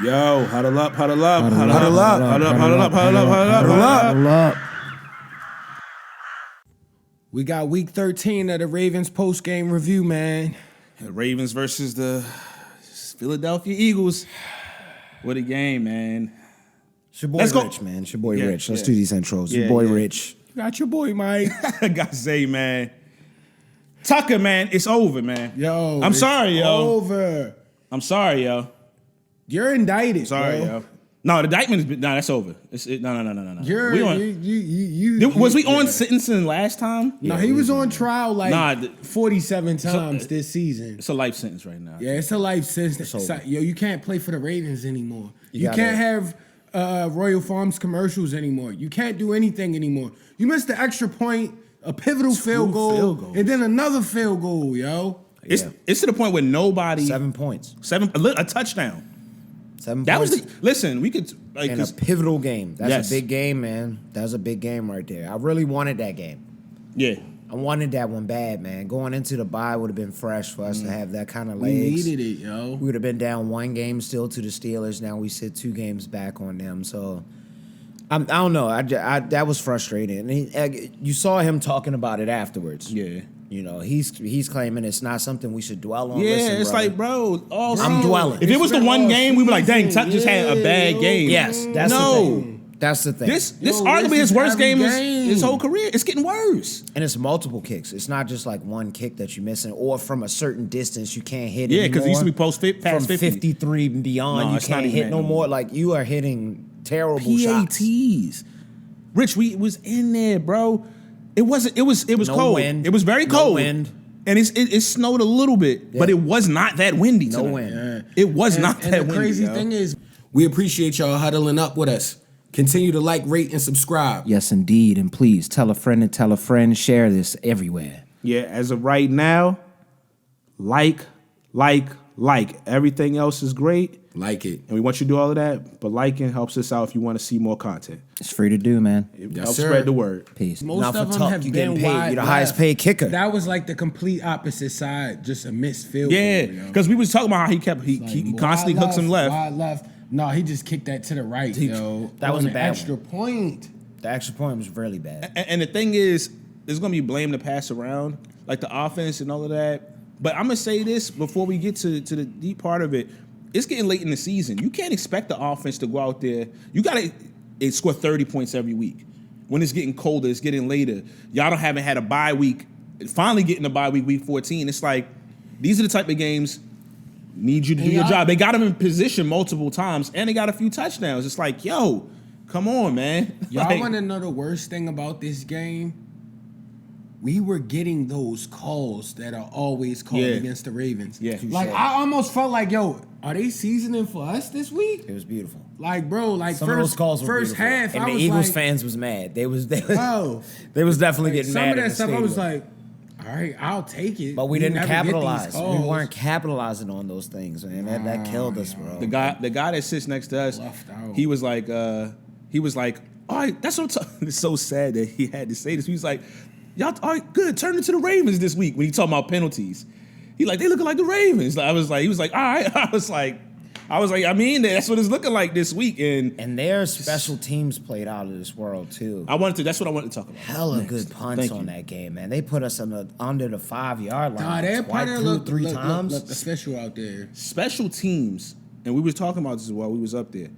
Yo, huddle up, huddle up, Huddle huddle up, up, huddle up, huddle up, huddle huddle up, up, huddle up, huddle up, huddle up, huddle up. huddle up. We got week 13 of the Ravens post-game review, man. Ravens versus the Philadelphia Eagles. What a game, man. It's your boy Let's go. Rich, man. It's your boy Yeah, Rich. Let's yeah. do these intros. Yeah, Your boy yeah. Rich. You got your boy Mike. I gotta say, man. Tucker, man, it's over, man. Yo, I'm it's sorry, yo. over. I'm sorry, yo. You're indicted, Sorry, bro. yo. No, the indictment is that's over. No. You're We on- was we on sentencing last time? No, he was on trial like Nah, 47 times this season. It's a life sentence right now. Yeah, it's a life sentence. over. Yo, you can't play for the Ravens anymore. You gotta- can't have Royal Farms commercials anymore. You can't do anything anymore. You missed the extra point, a pivotal field goal, and then another field goal, yo. It's to the point where nobody 7 points. a touchdown. 7 That points. was listen. We could like and a 'cause- pivotal game. That's Yes. a big game, man. That was a big game right there. I really wanted that game. yeah. I wanted that one bad, man. Going into the bye would have been fresh for us to have that kind of We legs. needed it, yo. We would have been down one game still to the Steelers. Now we sit 2 games back on them. So I don't know. I that was frustrating. And you saw him talking about it afterwards. Yeah. You know, he's claiming it's not something we should dwell on. Yeah, Listen, it's brother. like, bro. I'm dwelling. If it was the been one all game, we were like, dang, season. Tuck just had a bad Yeah, game. Yes, that's the no. thing. That's the thing. This Yo, arguably this his is worst every game game. his whole career. It's getting worse. And it's multiple kicks. It's not just like one kick that you're missing, or from a certain distance you can't hit. Yeah, because it used to be anymore. past From 50. 53 and beyond. No, You it's not can't even hit that no no more. more. Like you are hitting terrible shots. PATs. Rich, we was in there, bro. It wasn't. It was No cold. wind. It was very No cold. wind. And it snowed a little bit, but it was not that windy. No tonight. wind. Yeah. It was not And that the windy. crazy yo. thing is, we appreciate y'all huddling up with us. Continue to like, rate, and subscribe. Yes, indeed. And please tell a friend and tell a friend. Share this everywhere. Yeah, as of right now, like. Everything else is great, Like it. and we want you to do all of that. But liking helps us out if you want to see more content. It's free to do, man. It Yes, helps sir. spread the word. Peace. Most Now of for them Tuck, have you been getting paid. wide You're the left. highest paid kicker. That was like the complete opposite side, just a missed field Yeah, goal, yo. because we was talking about how he Like, constantly wide hooks him left. Wide left. No, he just kicked that to the right, yo. That was On a an bad extra point. The extra point was really bad. And the thing is, there's gonna be blame to pass around, like the offense and all of that. But I'm gonna say this before we get to the deep part of it. It's getting late in the season. You can't expect the offense to go out there. You gotta score 30 points every week. When it's getting colder, it's getting later. Y'all haven't had a bye week. Finally getting a bye week 14. It's like these are the type of games need you to do your job. They got him in position multiple times, and they got a few touchdowns. It's like, yo, come on, man. Y'all Like, want to know the worst thing about this game? We were getting those calls that are always called Yeah. against the Ravens. Yeah. Like, I almost felt like, yo, are they seasoning for us this week? It was beautiful. Like, bro, like Some of those calls were first beautiful. half, and I the was Eagles like, fans was mad. They was oh, they was definitely like, getting some mad. of in that the stuff, I was stadium. like, all right, I'll take it. But we didn't never get these capitalize. We calls. weren't capitalizing on those things, man. That killed us, bro. the guy that sits next to us, Left out. he was like, all right, that's what I'm talking. It's so sad that he had to say this. He was like, y'all, all right, good, turn it to the Ravens this week when he talking about penalties. He like, they looking like the Ravens. He was like, all right. I was like, I mean, that's what it's looking like this week. And And their special teams played out of this world too. that's what I wanted to talk about. Hella next. good punts Thank on you. that game, man. They put us under the 5-yard line. Nah, that part twice, of look, three look, times. Look official out there. Special teams, and we was talking about this while we was up there.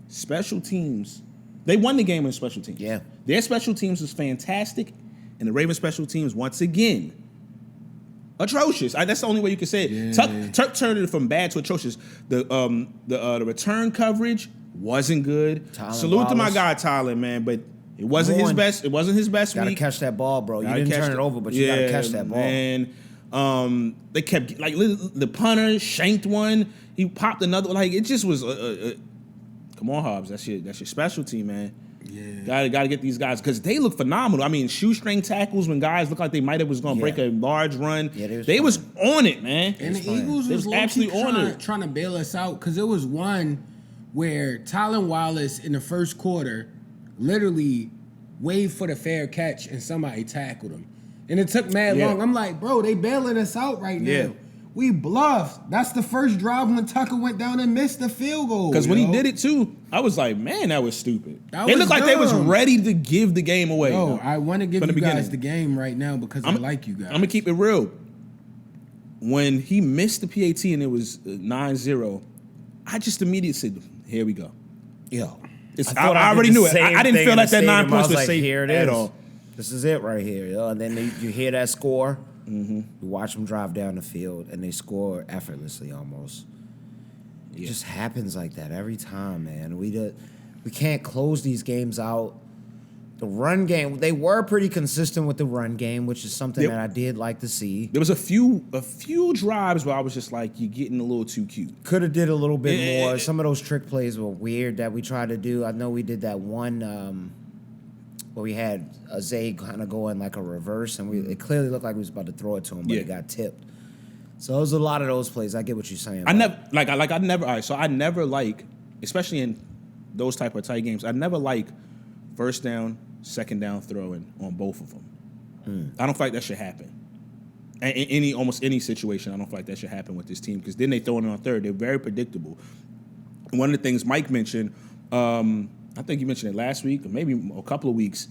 Special teams, they won the game in special teams. Yeah. Their special teams was fantastic, and the Ravens special teams, once again, atrocious. That's the only way you can say it. Yeah. Tuck turned it from bad to atrocious. The return coverage wasn't good. Tylen Salute to my Wallace. guy Tyler, man, but it wasn't his Come on. best. It wasn't his best Gotta week. catch that ball, bro. You Gotta didn't catch turn it over, but you gotta catch that ball. Man. They kept like the punter shanked one. He popped another. Like it just was. Come on, Hobbs. That's your specialty, man. Yeah. Got to get these guys because they look phenomenal. I mean, shoestring tackles when guys look like they might have was going to break a large run. Yeah, they was on it, man. And the playing. Eagles They was was actually absolutely on it. trying to bail us out because it was one where Tylen Wallace in the first quarter literally waved for the fair catch and somebody tackled him. And it took mad Yeah. long. I'm like, bro, they bailing us out right now. Yeah. We bluffed. That's the first drive when Tucker went down and missed the field goal. Because when he did it too, I was like, man, that was stupid. That They was looked like they was dumb. ready to give the game away. Yo, I want to give From you the guys beginning. the game right now because I like you guys. I'm going to keep it real. When he missed the PAT and it was 9-0, I just immediately said, here we go. Yo, I already knew it. I didn't feel like that 9 points was safe here it at is. all. This is it right here. Yo. And then you hear that score. You watch them drive down the field, and they score effortlessly almost. It just happens like that every time, man. We can't close these games out. The run game, they were pretty consistent with the run game, which is something that I did like to see. There was a few drives where I was just like, you're getting a little too cute. Could have did a little bit more. Some of those trick plays were weird that we tried to do. I know we did that one where we had a Zay kind of going like a reverse, and it clearly looked like we was about to throw it to him, but it got tipped. So there was a lot of those plays. I get what you're saying. I never like, especially in those type of tight games, I never like first down, second down throwing on both of them. I don't feel like that should happen. In almost any situation, I don't feel like that should happen with this team because then they throw it on third. They're very predictable. And one of the things Mike mentioned, I think you mentioned it last week or maybe a couple of weeks,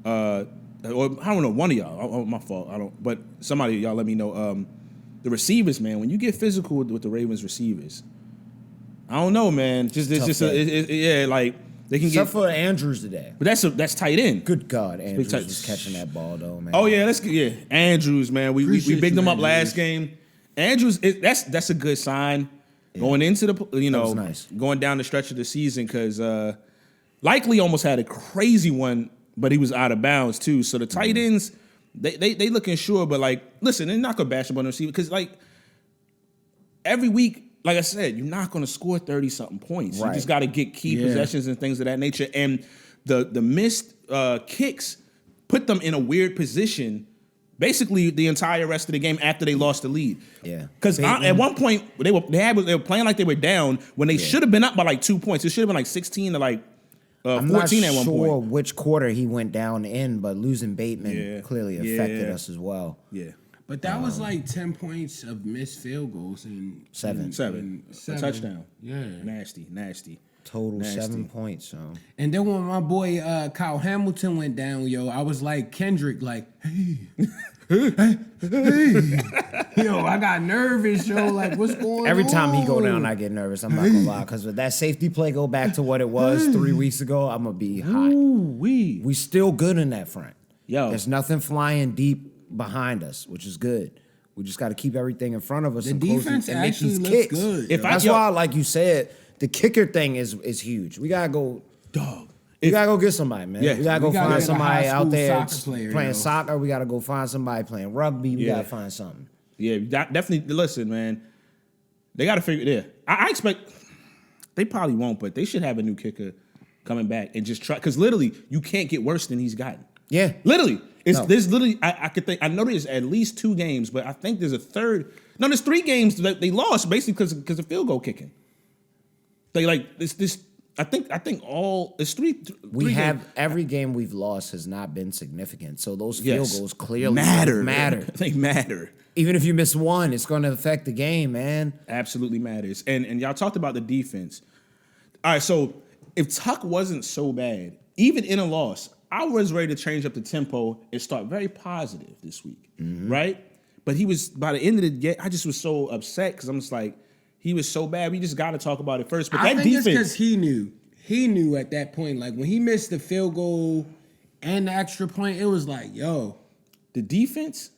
or I don't know, one of y'all. My fault. But somebody y'all let me know. The receivers, man, when you get physical with the Ravens receivers, I don't know, man. Like they can Except for Andrews today. But that's tight end. Good God, Andrews was catching that ball though, man. Oh yeah, Andrews, man. We bigged him up last game. Andrews, that's a good sign going into the nice. Going down the stretch of the season because likely almost had a crazy one, but he was out of bounds too. So the tight ends. They looking sure, but like, listen, they're not gonna bash up on the receiver because like every week, like I said, you're not gonna score 30-something points. Right. You just got to get key possessions and things of that nature. And the missed kicks put them in a weird position, basically the entire rest of the game after they lost the lead. Yeah, because at one point they were playing like they were down when they should have been up by like 2 points. It should have been like 16 to like. I'm 14 not at one sure point. which quarter he went down in, but losing Bateman clearly affected us as well. Yeah. But that was like 10 points of missed field goals and Seven. A touchdown. Yeah. Nasty. Total Nasty. 7 points. So And then when my boy Kyle Hamilton went down, yo, I was like Kendrick, like, hey. Yo, I got nervous, yo. Like, what's going on? every time he go down, I get nervous. I'm not gonna lie, because if that safety play go back to what it was 3 weeks ago, I'm gonna be hot. We still good in that front. Yo. There's nothing flying deep behind us, which is good. We just got to keep everything in front of us. The and close defense and make actually these looks kicks. good. That's why, like you said, the kicker thing is huge. We gotta go. Dog. We gotta go get somebody, man. Yeah. We gotta go We gotta find get a somebody high out school there soccer player, playing yo. soccer. We gotta go find somebody playing rugby. We Yeah. gotta find something. Yeah, definitely. Listen, man, they got to figure it out. I expect they probably won't, but they should have a new kicker coming back and just try because literally you can't get worse than he's gotten. Yeah, Literally, No. there's literally I could think I know there's at least 2 games, but I think there's a third. No, there's 3 games that they lost basically because of field goal kicking. They like this. I think all it's three. we three have games. every game we've lost has not been significant. So those field Yes. goals clearly matter. They matter. matter. Even if you miss one, it's going to affect the game, man. Absolutely matters. And y'all talked about the defense. All right, so if Tuck wasn't so bad, even in a loss, I was ready to change up the tempo and start very positive this week, right? But he was, by the end of the game, I just was so upset because I'm just like, he was so bad. We just got to talk about it first. But I that think defense. it's because he knew. He knew at that point, like when he missed the field goal and the extra point, it was like, yo. The defense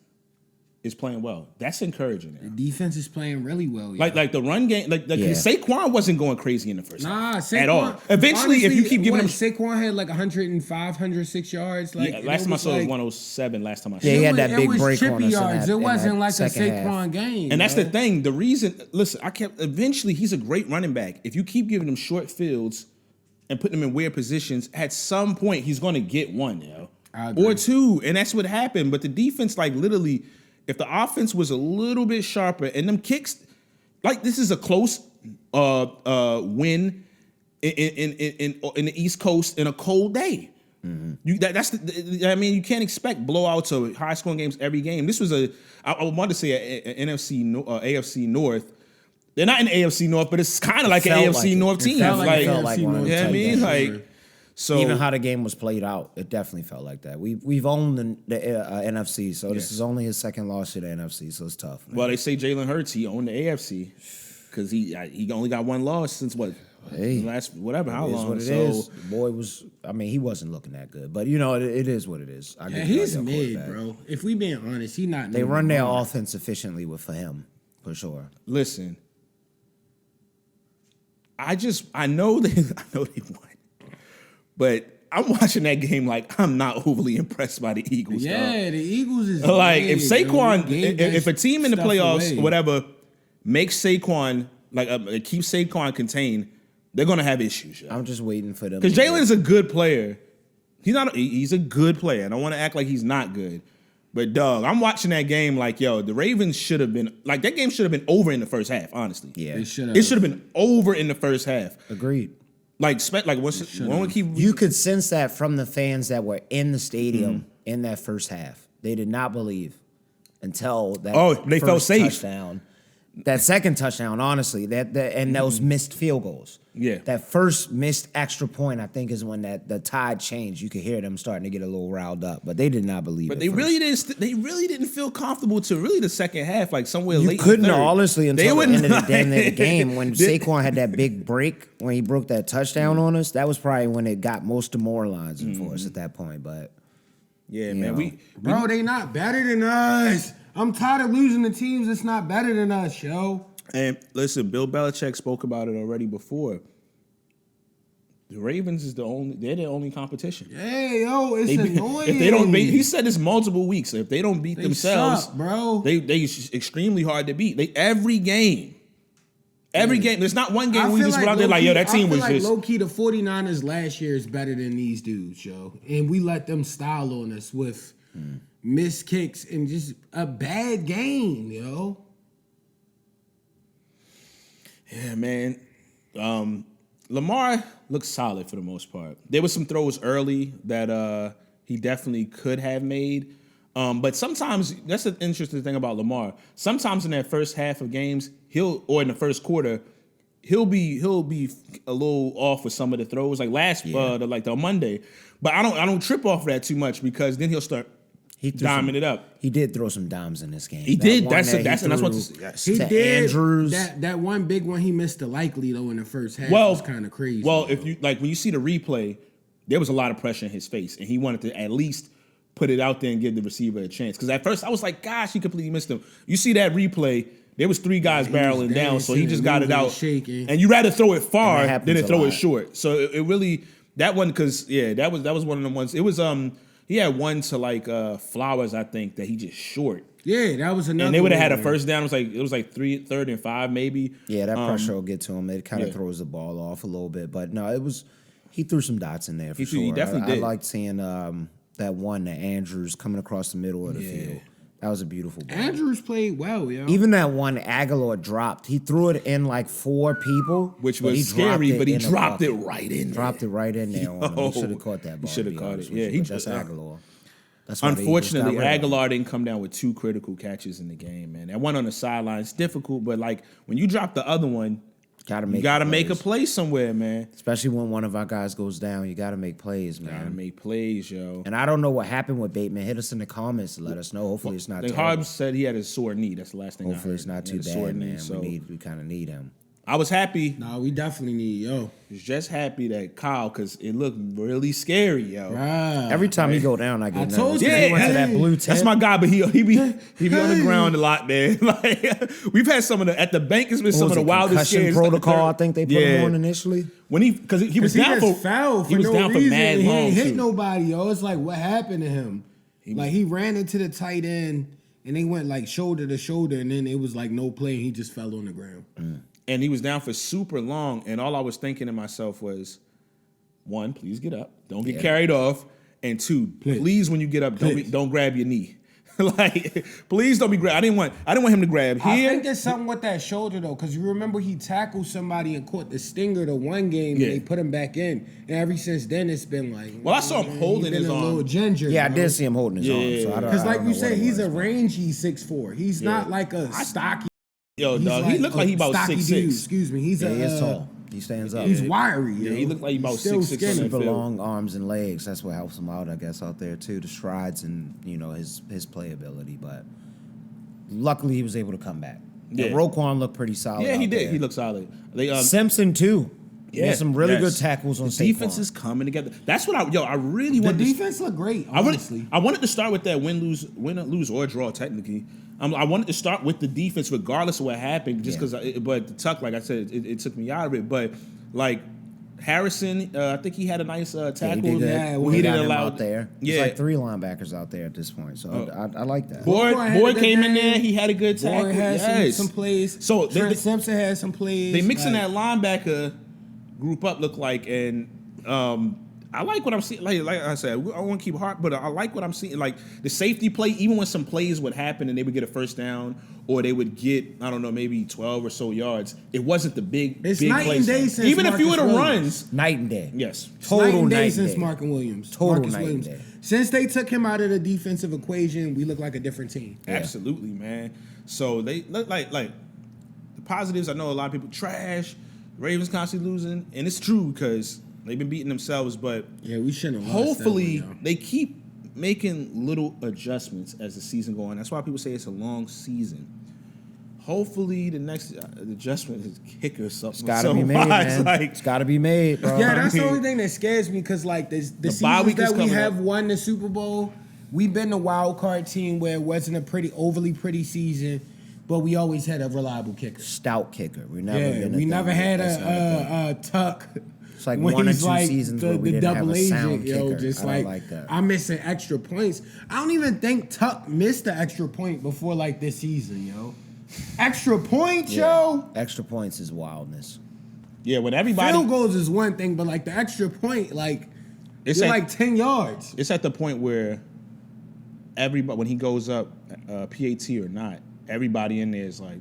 is playing well. That's encouraging. The defense is playing really well. Yo. Like the run game, Saquon wasn't going crazy in the first half Saquon, at all. Eventually, if you keep giving him, Saquon had like 105, 106 yards. Like last time I saw it was 107. Last time I saw Yeah, he it. had that big was break on chippy us in yards. that- It in wasn't that like a second half. Saquon game. And that's yo. the thing. The reason, listen, eventually he's a great running back. If you keep giving him short fields and putting him in weird positions, at some point he's going to get one, yo. I agree. Or 2. And that's what happened. But the defense, like literally, if the offense was a little bit sharper and them kicks, like this is a close win in the East Coast in a cold day. That's I mean, you can't expect blowouts or high scoring games every game. This was I wanted to say an AFC North. They're not in AFC North, but it's kind of like an AFC North team. Felt Like, it felt like one of them you know what I type mean? games. Like, so Even how the game was played out, it definitely felt like that. We've owned the NFC, so this is only his second loss to the NFC, so it's tough. Man. well, they say Jalen Hurts, he owned the AFC because he only got one loss since what? Hey, last whatever, how It is long? what it is. The boy was, I mean, he wasn't looking that good, but you know, it is what it is. Yeah, he's mid, bro. If we being honest, he not. They run their offense efficiently for him, for sure. Listen, I know they won, but I'm watching that game like I'm not overly impressed by the Eagles. Yeah, dog. the Eagles is Like mid, if Saquon, bro. We gave if a that team in the stuff playoffs away. or whatever makes Saquon keep Saquon contained, they're gonna have issues. I'm just waiting for them. Because Jalen's a good player. He's a good player. I don't want to act like he's not good. But dog, I'm watching that game like, yo, the Ravens should have been like that game should have been over in the first half. Honestly, Yeah, They should it should have been over in the first half. agreed. Like, one keep You could sense that from the fans that were in the stadium in that first half. They did not believe until that. They felt first safe. Touchdown. That second touchdown, honestly, and those missed field goals. Yeah. That first missed extra point, I think, is when the tide changed. You could hear them starting to get a little riled up, but they did not believe. But at they first. really didn't. They really didn't feel comfortable to really the second half. Like somewhere You late. couldn't in the third. honestly They until the wouldn't- end of the game when Saquon had that big break when he broke that touchdown on us. That was probably when it got most demoralizing for us at that point. But Yeah, You man. know. Bro, they not better than us. I'm tired of losing to teams that's not better than us, yo. And listen, Bill Belichick spoke about it already before. The Ravens they're the only competition. Hey, yo, it's annoying. If they don't beat, he said this multiple weeks. If they don't beat They themselves, suck, bro. they extremely hard to beat. Every game. There's not one game we feel just went out there like, yo, that team was just. low key. The 49ers last year is better than these dudes, yo, and we let them style on us with missed kicks and just a bad game, yo. Yeah, man. Lamar looks solid for the most part. There was some throws early that he definitely could have made. But sometimes that's the interesting thing about Lamar. Sometimes in that first half of games, or in the first quarter, he'll be a little off with some of the throws, like the Monday. But I don't trip off that too much because then he'll start diming it up. he did throw some dimes in this game. He That did. one That's that what. He to did Andrews. that one big one. He missed the likely though in the first half. Well, was kind of crazy. Well, yo. if you when you see the replay, there was a lot of pressure in his face, and he wanted to at least put it out there and give the receiver a chance. Because at first I was like, gosh, he completely missed him. You see that replay, there was three guys barreling down, so he just got it out. Shaking. And you rather throw it far And that than to happens a throw it lot. short. So it really, that one, because, that was one of the ones. It was, he had one to like Flowers, I think, that he just short. Yeah, that was another. And they would have had a one. first down. It was like 3rd and 5 maybe. Yeah, that pressure will get to him. It kind of yeah. throws the ball off a little bit. But no, he threw some dots in there for sure. He definitely I did. liked seeing that one, the Andrews coming across the middle of the field. That was a beautiful ball. Andrews played well, yo. Even that one Aguilar dropped. He threw it in like 4 people. Which but was scary, but he in the dropped it bucket. right in there. Dropped it right in there on him. He should have caught that ball. He should have to be caught honest it. with Yeah, you, he but that's just Aguilar. That's why they just got Unfortunately, rid of him. Aguilar didn't come down with 2 critical catches in the game, man. That one on the sideline is difficult, but like when you drop the other one, you gotta make a plays. play somewhere, man. Especially when one of our guys goes down, you got to make plays, man. Gotta make plays, yo. And I don't know what happened with Bateman. Hit us in the comments to let us know. Hopefully it's I not think terrible. Hobbs said he had a sore knee. That's the last thing I Hopefully heard. it's not He too had a sore bad, knee, man. so We kind of need him. I was happy. Nah, we definitely need yo. Was just happy that Kyle, because it looked really scary, yo. Bruh. Every time he go down, I get nervous. told you. He went to that blue tent. That's my guy, but he be on the ground a lot, man. Like we've had some of the at the bank. It's been some of the wildest concussion scares. protocol. I think they put him on initially. When because he was He down just for foul for he was no down reason. for mad He long ain't hit too. nobody, yo. It's like what happened to him? He ran into the tight end and they went like shoulder to shoulder, and then it was like no play. And he just fell on the ground. And he was down for super long. And all I was thinking to myself was, 1, please get up, don't get carried off, and 2, please when you get up, don't grab your knee. Like, please don't be grab. I didn't want him to grab I here. think there's something with that shoulder though, because you remember he tackled somebody and caught the stinger the one game. Yeah. And they put him back in, and ever since then it's been like. Well, I saw him holding he been his a arm. little ginger. Yeah, I bro. did see him holding his arm. So I don't. Because I like don't you know what said, it he's was, a but- rangy 6'4". He's not like a stocky. Yo, He's dog, he looked like he about stocky 6'6". dude, excuse me. He's Yeah, he is a tall. He stands up. He's wiry. Yeah, yo. he looked like he about He's still 6'6" skinny. on that Super field. long arms and legs. That's what helps him out, I guess, out there too. The strides and his playability. But luckily, he was able to come back. Yeah. And Roquan looked pretty solid. Yeah, he out did. there. He looked solid. They Simpson too. Yeah, some really good tackles on the Saquon. defense is coming together. That's what I really The want. defense looked great, honestly. I wanted to start with that win, lose or draw. Technically, I wanted to start with the defense, regardless of what happened. Just because, but the tuck, like I said, it took me out of it. But like Harrison, I think he had a nice tackle. He did good. Yeah, We he got didn't him allow out there. Yeah, There's like 3 linebackers out there at this point, so I like that. Boyd Roquan had a good came in game. there. He had a good tackle. Boyd had Yes. some plays. So Trent Simpson had some plays. They mixing like, that linebacker group up look like, and I like what I'm seeing. Like I said, I want to keep heart, but I like what I'm seeing. Like the safety play, even when some plays would happen and they would get a first down or they would get, I don't know, maybe 12 or so yards. It wasn't the big, It's big night plays. and day since Even a few of Marcus the Williams. runs. Night and day. Yes. Total night and day night and since day. Marcus Williams. Total Marcus night and Williams. day. Since they took him out of the defensive equation, we look like a different team. Absolutely, man. So they look like the positives. I know a lot of people trash. Ravens constantly losing, and it's true because they've been beating themselves. But Yeah, we shouldn't have lost hopefully that one, yo. they keep making little adjustments as the season goes on. That's why people say it's a long season. Hopefully the next adjustment is kick or something. It's got to be made, man. it's got to be made, bro. Yeah, that's I the mean, only thing that scares me because like the bye seasons week is that we coming have up. won the Super Bowl, we've been the wild card team where it wasn't a overly pretty season, but we always had a reliable kicker. Stout kicker. We never Yeah, been we never had that's not thing. a tuck. It's like when 1 or he's 2 like seasons the, where we the didn't have double a agent, sound yo, kicker. just I don't like like that. I'm missing extra points. I don't even think Tuck missed the extra point before like this season, yo. Extra points, yo. Extra points is wildness. Yeah, when everybody Field goals is one thing, but like the extra point, like It's you're at- like 10 yards. it's at the point where everybody when he goes up, PAT or not, everybody in there is like,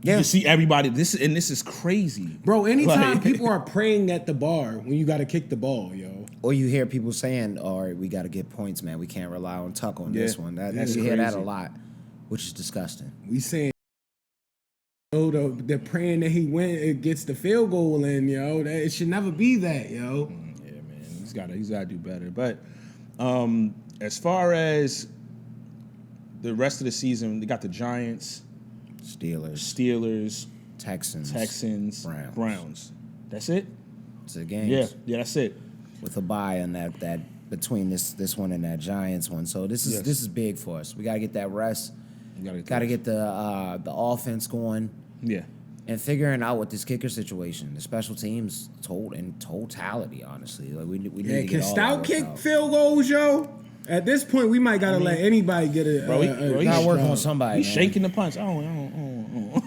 Yeah. you see everybody. This is crazy, Bro, anytime Like- people are praying at the bar when you got to kick the ball, yo. Or you hear people saying, all right, we got to get points, man. We can't rely on Tuck on this one. that's You hear that a crazy. lot, which is disgusting. We saying, yo, they're praying that he gets the field goal in, yo. It should never be that, yo. Yeah, man, he's got to do better. But as far as the rest of the season, they got the Giants, Steelers, Texans, Browns. That's it. It's a game. Yeah, that's it. With a bye on that between this one and that Giants one. So this is big for us. We gotta get that rest. Gotta get the offense going. Yeah. And figuring out what this kicker situation, the special teams in totality, honestly. Like we need to Yeah, get can all that Stout worked kick out. field goals, yo? At this point, we might gotta let anybody get a. Bro, he Gotta work strong. on somebody. He's man. shaking the punch. Oh.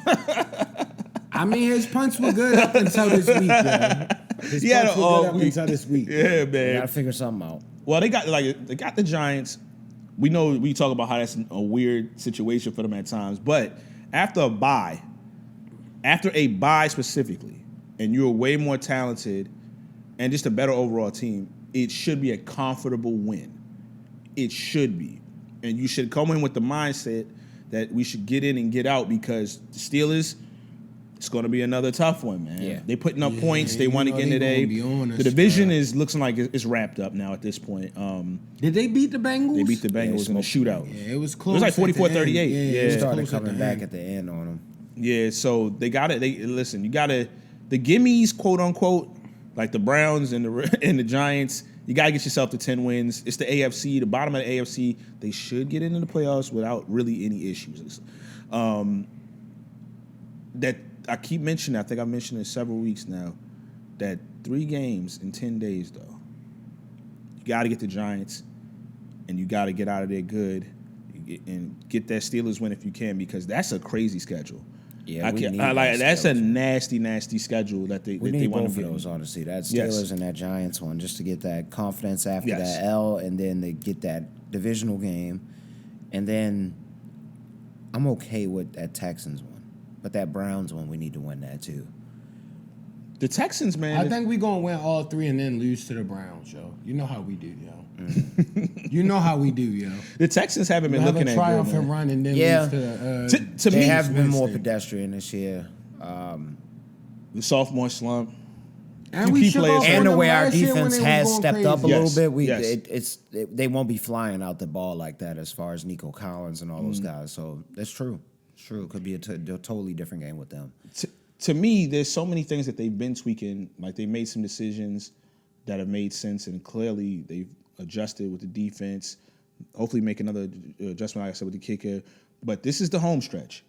I mean, his punts were good up until this week, yo. His He had punts a were all good up week. until this week. Yeah, We man. gotta figure something out. Well, they got the Giants. We know we talk about how that's a weird situation for them at times, but after a bye specifically, and you're way more talented and just a better overall team, it should be a comfortable win. It should be. And you should come in with the mindset that we should get in and get out because the Steelers, it's going to be another tough one, man. Yeah. They putting up points. They you won know again they today. gonna be on us, The division bro. is looking like it's wrapped up now at this point. Did they beat the Bengals? They beat the Bengals in a shootout. Yeah, it was It close. was like at the 44-38. end. Yeah. it They was started close at coming the back end. at the end on them. Yeah, so they got it. Listen. You got to the gimmies, quote unquote, like the Browns and the Giants. You got to get yourself to 10 wins. It's the AFC, the bottom of the AFC. They should get into the playoffs without really any issues. That I keep mentioning. I think I mentioned it several weeks now. That 3 games in 10 days, though. You got to get the Giants, and you got to get out of there good, and get that Steelers win if you can, because that's a crazy schedule. Yeah, we need That's a Steelers. nasty schedule that they We that they need want both to of get. those, honestly. That Steelers Yes. and that Giants one, just to get that confidence after Yes. that L, and then they get that divisional game, And then I'm okay with that Texans one. But that Browns one, we need to win that too. The Texans, man. I think we gonna win all three and then lose to the Browns, yo. You know how we do, yo. You know how we do, yo. The Texans haven't been Have looking a at triumphant good, run and then Yeah. lose to To They me, have been more Winston. pedestrian this year. the sophomore slump. and Few we key shook players off hurt. on And the them way our last year when defense they was has going stepped up a crazy. Yes, little bit, yes. they won't be flying out the ball like that as far as Nico Collins and all those guys. So that's true. It's true. It could be a totally different game with them. To me, there's so many things that they've been tweaking. Like they made some decisions that have made sense, and clearly they've adjusted with the defense. Hopefully, make another adjustment, like I said, with the kicker. But this is the home stretch.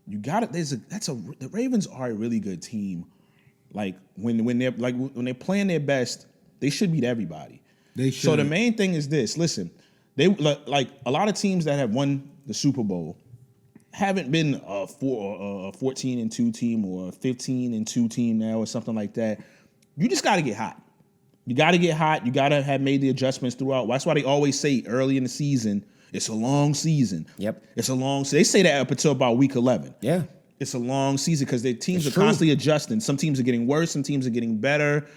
You got it. The Ravens are a really good team. Like when they're playing their best, they should beat everybody. They should. So the main thing is this. Listen, they like a lot of teams that have won the Super Bowl haven't been a 14-2 team or a 15-2 team now or something like that. You just got to get hot. You got to get hot. You got to have made the adjustments throughout. That's why they always say early in the season, it's a long season. Yep. It's a long season. They say that up until about week 11. Yeah. It's a long season because their teams It's are true. constantly adjusting. Some teams are getting worse. Some teams are getting better.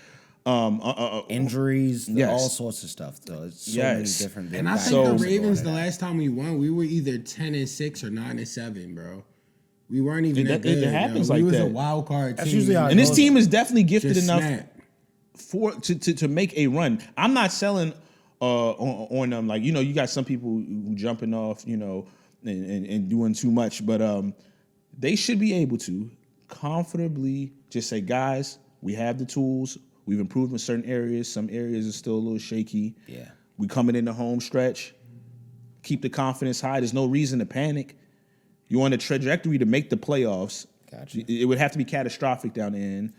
Injuries, Yes. all sorts of stuff. Though it's so Yes. many different. And I think So- the Ravens, the last time we won, we were either 10-6 or 9-7, bro. We weren't even It- that it good. happens yo. like we was that. a wild card That's team. usually how it And this goes. team is definitely gifted Just enough snap. to make a run. I'm not selling on them. Like, you got some people who jumping off, and doing too much. But they should be able to comfortably just say, guys, we have the tools. We've improved in certain areas. Some areas are still a little shaky. Yeah. We coming in the home stretch. Keep the confidence high. There's no reason to panic. You're on a trajectory to make the playoffs. Gotcha. It would have to be catastrophic down the end,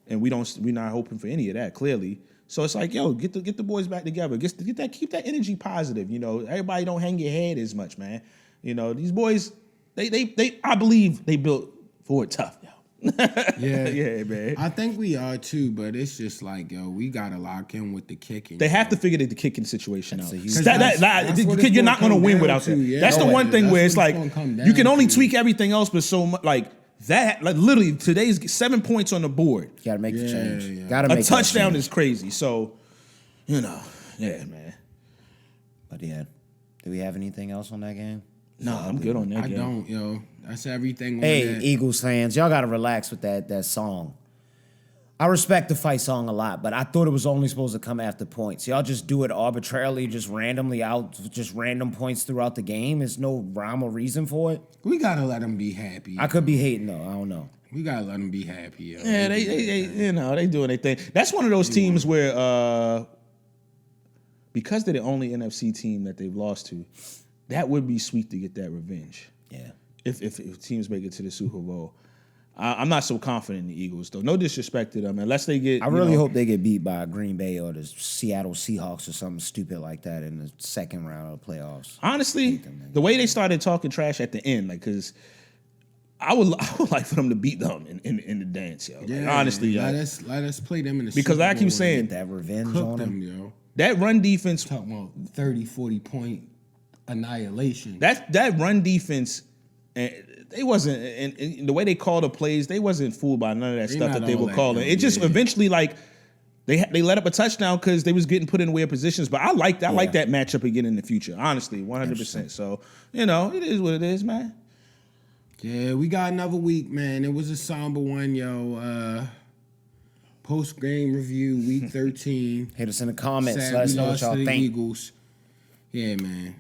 and we're not hoping for any of that, clearly. So it's like, yo, get the boys back together. Keep that energy positive. Everybody don't hang your head as much, man. These boys, they I believe they built for it tough, yo. Yeah. Yeah, man. I think we are too, but it's just like, yo, we gotta lock in with the kicking. They have to figure the kicking situation out. a huge- That's what it's you're not gonna going to win come without down that. to, yeah. That's the one thing That's where what it's it's like gonna come you can down only to. tweak everything else, but so much like that. Like literally, today's 7 points on the board. You gotta make the Yeah, change. yeah. Gotta A make that touchdown change. is crazy. So, yeah, man. But yeah, do we have anything else on that game? No, I'm good on that I game. don't, yo. That's everything on Hey, that. Eagles fans, y'all gotta relax with that song. I respect the fight song a lot, but I thought it was only supposed to come after points. Y'all just do it arbitrarily, just randomly out, just random points throughout the game. There's no rhyme or reason for it. We gotta let them be happy. I could be hating though. I don't know. We gotta let them be happy, yo. Yeah, they doing their thing. That's one of those teams where because they're the only NFC team that they've lost to, that would be sweet to get that revenge. Yeah. If teams make it to the Super Bowl. I'm not so confident in the Eagles, though. No disrespect to them, unless they get. I really hope they get beat by Green Bay or the Seattle Seahawks or something stupid like that in the second round of the playoffs. Honestly, the way they started talking trash at the end, like, because I would like for them to beat them in the dance, yo. Like, honestly, yo. let us play them in the Because Super I keep Bowl saying and That revenge cook on them, them. yo. that run defense, Talking about 30, 40 point annihilation. that run defense, they wasn't, and the way they called the plays, they wasn't fooled by none of that They stuff not that they all were that, calling. yo, It just yeah. eventually, like, they let up a touchdown because they was getting put in weird positions. But I like that matchup again in the future, honestly, 100%. So, it is what it is, man. Yeah, we got another week, man. It was a somber one, yo. Post-game review, week 13. Hit us in the comments. Sad Let us we know what lost y'all to the think. Eagles. Yeah, man.